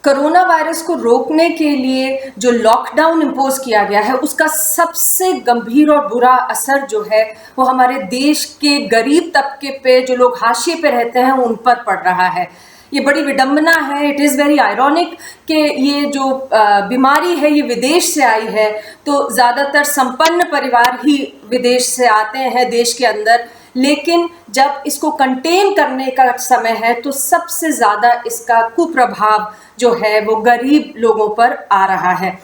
Corona virus को रोकने के लिए जो लॉकडाउन इम्पोज किया गया है उसका सबसे गंभीर और बुरा असर जो है वो हमारे देश के गरीब तबके पे, जो लोग हाशिए पे रहते हैं, उन पर पड़ रहा है। ये बड़ी विडंबना है। इट इज़ वेरी आयरॉनिक कि ये जो बीमारी है ये विदेश से आई है, तो ज़्यादातर संपन्न परिवार ही विदेश से आते हैं देश के अंदर, लेकिन जब इसको कंटेन करने का समय है तो सबसे ज़्यादा इसका कुप्रभाव जो है वो गरीब लोगों पर आ रहा है।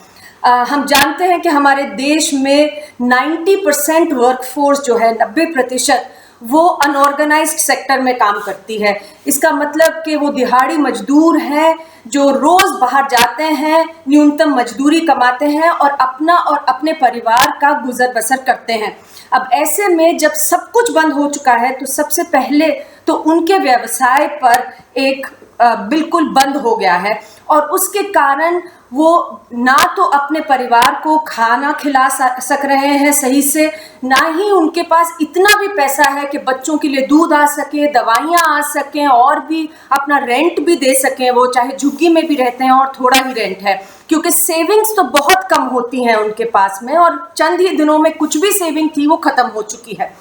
हम जानते हैं कि हमारे देश में 90% वर्कफोर्स जो है, 90%, वो अनऑर्गेनाइज्ड सेक्टर में काम करती है। इसका मतलब कि वो दिहाड़ी मजदूर हैं जो रोज़ बाहर जाते हैं, न्यूनतम मजदूरी कमाते हैं और अपना और अपने परिवार का गुजर बसर करते हैं। अब ऐसे में जब सब कुछ बंद हो चुका है तो सबसे पहले तो उनके व्यवसाय पर एक बिल्कुल बंद हो गया है और उसके कारण वो ना तो अपने परिवार को खाना खिला सक रहे हैं सही से, ना ही उनके पास इतना भी पैसा है कि बच्चों के लिए दूध आ सके, दवाइयाँ आ सकें और भी अपना रेंट भी दे सकें। वो चाहे झुग्गी में भी रहते हैं और थोड़ा ही रेंट है, क्योंकि सेविंग्स तो बहुत कम होती हैं उनके पास में, और चंद ही दिनों में कुछ भी सेविंग थी वो ख़त्म हो चुकी है।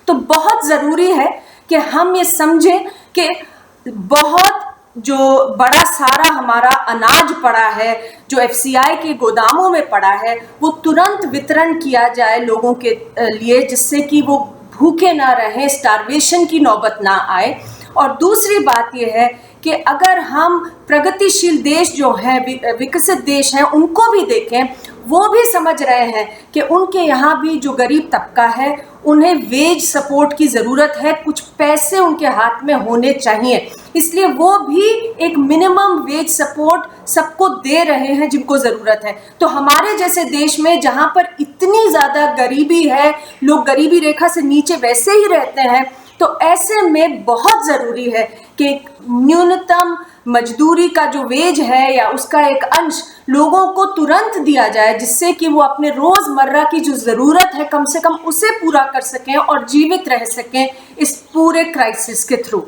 तो बहुत ज़रूरी है कि हम ये समझें कि बहुत जो बड़ा सारा हमारा अनाज पड़ा है, जो एफसीआई के गोदामों में पड़ा है, वो तुरंत वितरण किया जाए लोगों के लिए, जिससे कि वो भूखे ना रहें, स्टारवेशन की नौबत ना आए। और दूसरी बात ये है कि अगर हम प्रगतिशील देश जो हैं, विकसित देश हैं, उनको भी देखें, वो भी समझ रहे हैं कि उनके यहाँ भी जो गरीब तबका है उन्हें वेज सपोर्ट की ज़रूरत है, कुछ पैसे उनके हाथ में होने चाहिए। इसलिए वो भी एक मिनिमम वेज सपोर्ट सबको दे रहे हैं जिनको ज़रूरत है। तो हमारे जैसे देश में जहाँ पर इतनी ज़्यादा गरीबी है, लोग गरीबी रेखा से नीचे वैसे ही रहते हैं, तो ऐसे में बहुत ज़रूरी है कि न्यूनतम मजदूरी का जो वेज है या उसका एक अंश लोगों को तुरंत दिया जाए, जिससे कि वो अपने रोज़मर्रा की जो ज़रूरत है कम से कम उसे पूरा कर सकें और जीवित रह सकें इस पूरे क्राइसिस के थ्रू।